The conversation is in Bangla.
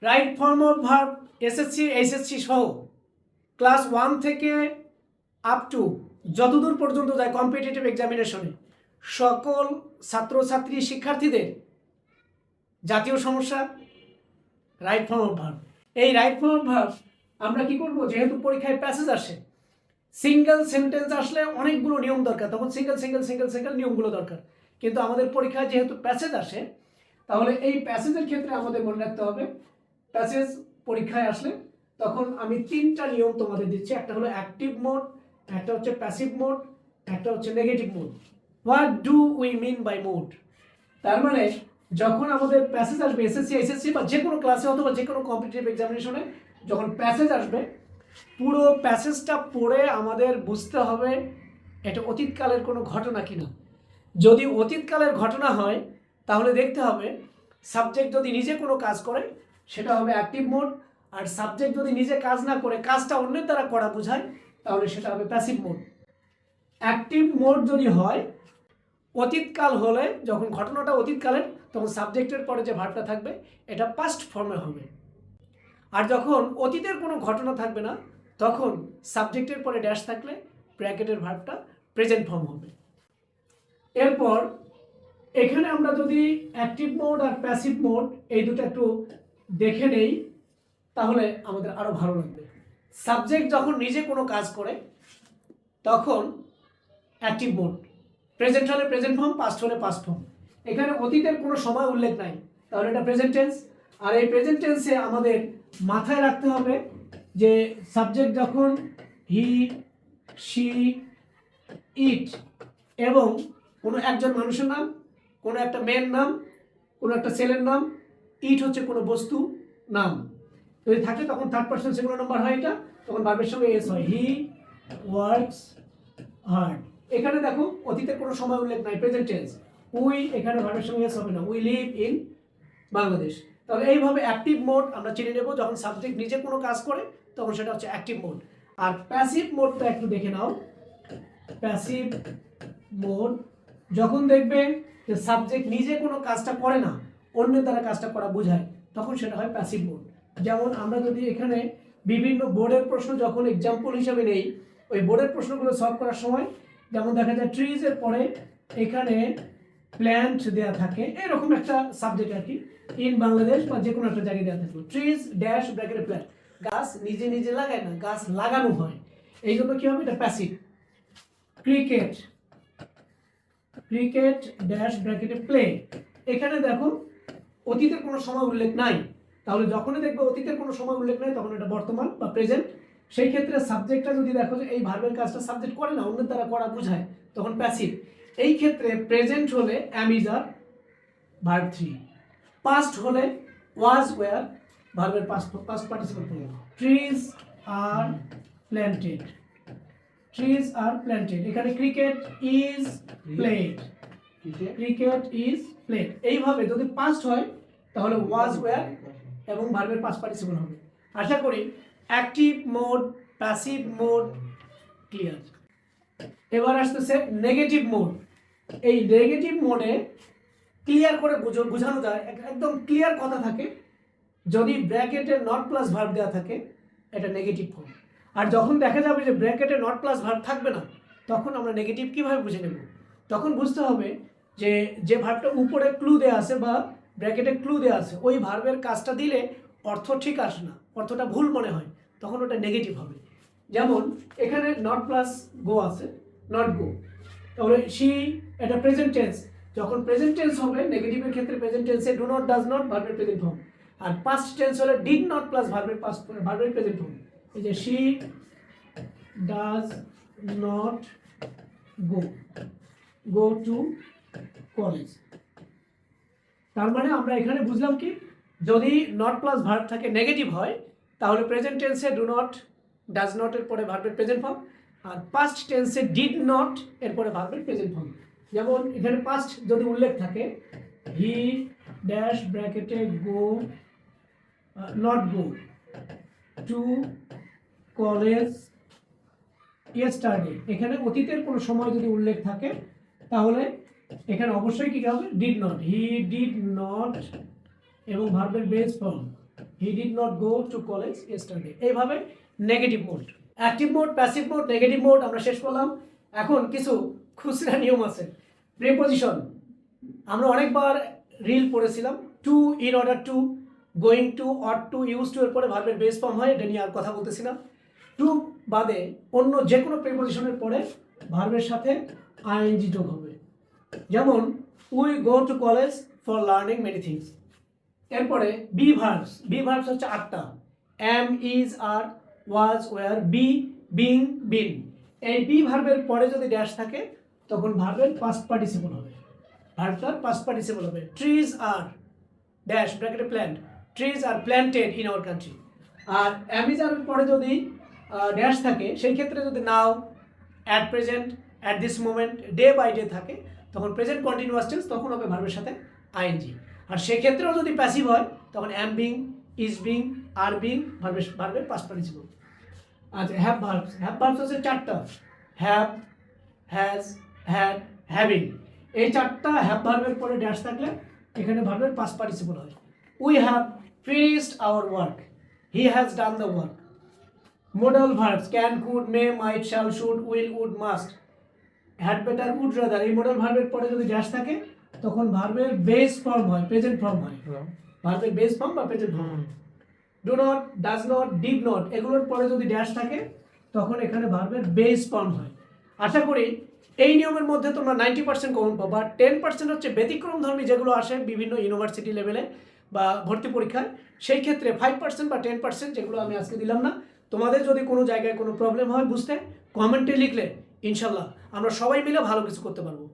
Right form of verb SSC HSC সহ ক্লাস 1 থেকে আপ টু যতদূর পর্যন্ত যায় কম্পিটিটিভ এক্সামিনেশনে সকল ছাত্রছাত্রী শিক্ষার্থীদের জাতীয় সমস্যা রাইট ফর্ম অফ ভার্ব। এই রাইট ফর্ম অফ ভার্ব আমরা কি করব, যেহেতু পরীক্ষায় প্যাসেজ আসে, সিঙ্গেল সেন্টেন্স আসলে অনেকগুলো নিয়ম দরকার, তখন সিঙ্গেল নিয়মগুলো দরকার। কিন্তু আমাদের পরীক্ষায় যেহেতু প্যাসেজ আসে, তাহলে এই প্যাসেজের ক্ষেত্রে আমাদের মনে রাখতে হবে, প্যাসেজ পরীক্ষায় আসলে তখন আমি 3টা নিয়ম তোমাদের দিচ্ছি। একটা হলো অ্যাক্টিভ মোড, একটা হচ্ছে প্যাসিভ মোড, একটা হচ্ছে negative mode. What do we mean by mode? তার মানে যখন আমাদের প্যাসেজ আসবে এসএসসি এইচএসসি বা যে কোনো ক্লাসে অথবা যে কোনো কম্পিটিটিভ এক্সামিনেশনে যখন প্যাসেজ আসবে, পুরো প্যাসেজটা পড়ে আমাদের বুঝতে হবে এটা অতীতকালের কোনো ঘটনা কিনা। যদি অতীতকালের ঘটনা হয় তাহলে দেখতে হবে সাবজেক্ট যদি নিজে কোনো কাজ করে সেটা হবে অ্যাক্টিভ মোড, আর সাবজেক্ট যদি নিজে কাজ না করে কাজটা অন্যের দ্বারা করা বোঝায় তাহলে সেটা হবে প্যাসিভ মোড। অ্যাক্টিভ মোড যদি হয়, অতীতকাল হলে, যখন ঘটনাটা অতীতকালের, তখন সাবজেক্টের পরে যে ভার্বটা থাকবে এটা পাস্ট ফর্মে হবে। আর যখন অতীতের কোনো ঘটনা থাকবে না, তখন সাবজেক্টের পরে ড্যাশ থাকলে ব্র্যাকেটের ভার্বটা প্রেজেন্ট ফর্ম হবে। এরপর এখানে আমরা যদি অ্যাক্টিভ মোড আর প্যাসিভ মোড এই দুটো একটু দেখে নেই তাহলে আমাদের আরও ভালো লাগবে। সাবজেক্ট যখন নিজে কোনো কাজ করে তখন অ্যাক্টিভ মোড, প্রেজেন্ট হলে প্রেজেন্ট ফর্ম, পাস্ট হলে পাস্ট ফর্ম। এখানে অতীতের কোনো সময় উল্লেখ নাই, তাহলে এটা প্রেজেন্ট টেন্স। আর এই প্রেজেন্ট টেন্সে আমাদের মাথায় রাখতে হবে যে সাবজেক্ট যখন হি, শি, ইট এবং কোনো একজন মানুষের নাম, কোনো একটা মেয়ের নাম, কোনো একটা ছেলের নাম, ইট হচ্ছে কোনো বস্তু নাম যদি থাকে তখন থার্ড পারসন সিঙ্গুলার নাম্বার হয়, এটা তখন ভার্বের সঙ্গে এস হয়। He works hard. এখানে দেখো অতীতের কোনো সময় উল্লেখ নাই, প্রেজেন্ট টেন্স। উই এখানে ভার্বের সঙ্গে এস হবে না, উই লিভ ইন বাংলাদেশ। তাহলে এইভাবে অ্যাক্টিভ মোড আমরা চিনে নেব, যখন সাবজেক্ট নিজে কোনো কাজ করে তখন সেটা হচ্ছে অ্যাক্টিভ মোড। আর প্যাসিভ মোডটা একটু দেখে নাও। প্যাসিভ মোড যখন দেখবে যে সাবজেক্ট নিজে কোনো কাজটা করে না, অন্যের দ্বারা কাজটা করা বোঝায়, তখন সেটা হয় প্যাসিভ মোড। যেমন আমরা যদি এখানে বিভিন্ন বোর্ডের প্রশ্ন যখন এক্সাম্পল হিসাবে নেই, ওই বোর্ডের প্রশ্নগুলো সলভ করার সময় যেমন দেখা যায় ট্রিজের পরে এখানে প্ল্যান্ট দেওয়া থাকে, এরকম একটা সাবজেক্ট আর কি, ইন বাংলাদেশ বা যে কোনো একটা জায়গায় দেওয়া থাকলো, ট্রিজ ড্যাশ ব্র্যাকেটে প্ল্যান্ট। গাছ নিজে নিজে লাগায় না, গাছ লাগানো হয়, এই জন্য কি হবে, এটা প্যাসিভ। ক্রিকেট, ক্রিকেট ড্যাশ ব্র্যাকেটে প্লে, এখানে দেখো অতীতের কোনো সময় উল্লেখ নাই, তাহলে যখনই দেখবে অতীতের কোনো সময় উল্লেখ নাই তখন এটা বর্তমান বা প্রেজেন্ট। সেই ক্ষেত্রে সাবজেক্টটা যদি দেখো যে এই ভার্বের কাজটা সাবজেক্ট করে না, অন্যের দ্বারা করা বোঝায়, তখন প্যাসিভ। এই ক্ষেত্রে প্রেজেন্ট হলে am is are verb 3, past হলে ওয়াজ ওয়্যার ভার্বের past participle form. Trees are planted, trees are planted, এখানে cricket is played, cricket is played. এইভাবে যদি পাস্ট হয় তাহলে ওয়াজ ওয়্যার এবং ভার্বের পাস্ট পার্টিসিপল হবে। আশা করি active mode, passive mode clear. এবার আসতেছে নেগেটিভ মোড। এই নেগেটিভ মোডে ক্লিয়ার করে বোঝানো যায়, একদম ক্লিয়ার কথা থাকে, যদি ব্র্যাকেটে নট প্লাস ভার্ব দেওয়া থাকে এটা নেগেটিভ ফর্ম। আর যখন দেখা যাবে যে ব্র্যাকেটে নট প্লাস ভার্ব থাকবে না, তখন আমরা নেগেটিভ কীভাবে বুঝে নেব? তখন বুঝতে হবে যে যে ভার্বটা উপরে ক্লু দেওয়া আছে বা ব্র্যাকেটে ক্লু দেওয়া আছে, ওই ভার্বের কাজটা দিলে অর্থ ঠিক আসে না, অর্থটা ভুল মনে হয়, তখন ওটা নেগেটিভ হবে। যেমন এখানে নট প্লাস গো আছে, নট গো, তাহলে শি এটা প্রেজেন্ট টেন্স, যখন প্রেজেন্ট টেন্স হবে নেগেটিভের ক্ষেত্রে প্রেজেন্ট টেন্সে ডু নট ডাজ নট ভার্বের প্রেজেন্ট ফর্ম, আর পাস্ট টেন্স হলে ডিড নট প্লাস ভার্বের ভার্বের প্রেজেন্ট ফর্ম। এই যে she does not go to college. তার মানে আমরা এখানে বুঝলাম কি, যদি নট প্লাস ভার্ব থাকে নেগেটিভ হয় তাহলে প্রেজেন্ট টেন্সে ডু নট ডাজ নট এর পরে ভার্বের প্রেজেন্ট ফর্ম, আর পাস্ট টেন্সে ডিড নট এর পরে ভার্বের প্রেজেন্ট ফর্ম। যেমন এখানে পাস্ট যদি উল্লেখ থাকে, হি ড্যাশ ব্র্যাকেটে go not go to college yesterday, এখানে অতীতের কোনো সময় যদি উল্লেখ থাকে তাহলে এখানে অবশ্যই কি হবে, did not, he did not এবং ভার্বের base form he did not go to college yesterday. এইভাবে negative mode, active mode, passive mode, negative mode আমরা শেষ করলাম। এখন কিছু খুচরা নিয়ম আছে। প্রিপোজিশন আমরা অনেকবার রিল পড়েছিলাম। To, in order to, going to, ought to, use to এর পরে ভার্বের বেস ফর্ম হয়, এটা নিয়ে আর কথা বলতেছি না। টু বাদে অন্য যে কোনো প্রিপোজিশনের পরে ভার্বের সাথে আইএনজি যোগ হবে। যেমন we go to college for learning many things. এরপরে বি ভার্বস, বি ভার্বস হচ্ছে 8টা। Am, is, are, was, were, be, being, been. এই বি ভার্বের পরে যদি ড্যাশ থাকে তখন ভার্বের পাস্ট পার্টিসিপল হবে, ভার্বটার পাস্ট পার্টিসিপল হবে। ট্রিজ আর ড্যাশ ব্র্যাকেটে plant, trees are planted in our country. আর অ্যামিজারের পরে যদি ড্যাশ থাকে সেই ক্ষেত্রে যদি now, at present, at this moment, day by day থাকে তখন প্রেজেন্ট কন্টিনিউয়াস টেন্স, তখন হবে ভার্বের সাথে আইএনজি। আর সেক্ষেত্রেও যদি প্যাসিভ হয় তখন am being, is being, are being, ভার্বের পাস্ট পার্টিসিপল। আচ্ছা, হ্যাভ ভার্বস, হ্যাভ ভার্বস হচ্ছে 4টা। Have, has, had, having. এই 4টা হ্যাভ ভার্বের পরে ড্যাশ থাকলে এখানে ভার্বের পাস্ট পার্টিসিপল হয়। We have finished our work, he has done the work. Modal verbs can, could, may, might, shall, should, will, would, must, had better, would rather. এই মোডাল ভার্বের পরে যদি ড্যাশ থাকে তখন ভার্বের বেস ফর্ম হয়, প্রেজেন্ট ফর্ম হয়, ভার্বের বেস ফর্ম বা present form. Do not, does not, did not এগুলোর পরে যদি ড্যাশ থাকে তখন এখানে ভার্বের বেস ফর্ম হয়। আশা করি এই নিয়মের মধ্যে তোমরা 90% কমন পাবা। 10% হচ্ছে ব্যতিক্রমধর্মী যেগুলো আসে বিভিন্ন ইউনিভার্সিটি লেভেলে বা ভর্তি পরীক্ষায়, সেই ক্ষেত্রে 5% বা 10% যেগুলো আমি আজকে দিলাম না। তোমাদের যদি কোনো জায়গায় কোনো প্রবলেম হয় বুঝতে, কমেন্টে লিখলে ইনশাল্লাহ আমরা সবাই মিলে ভালো কিছু করতে পারবো।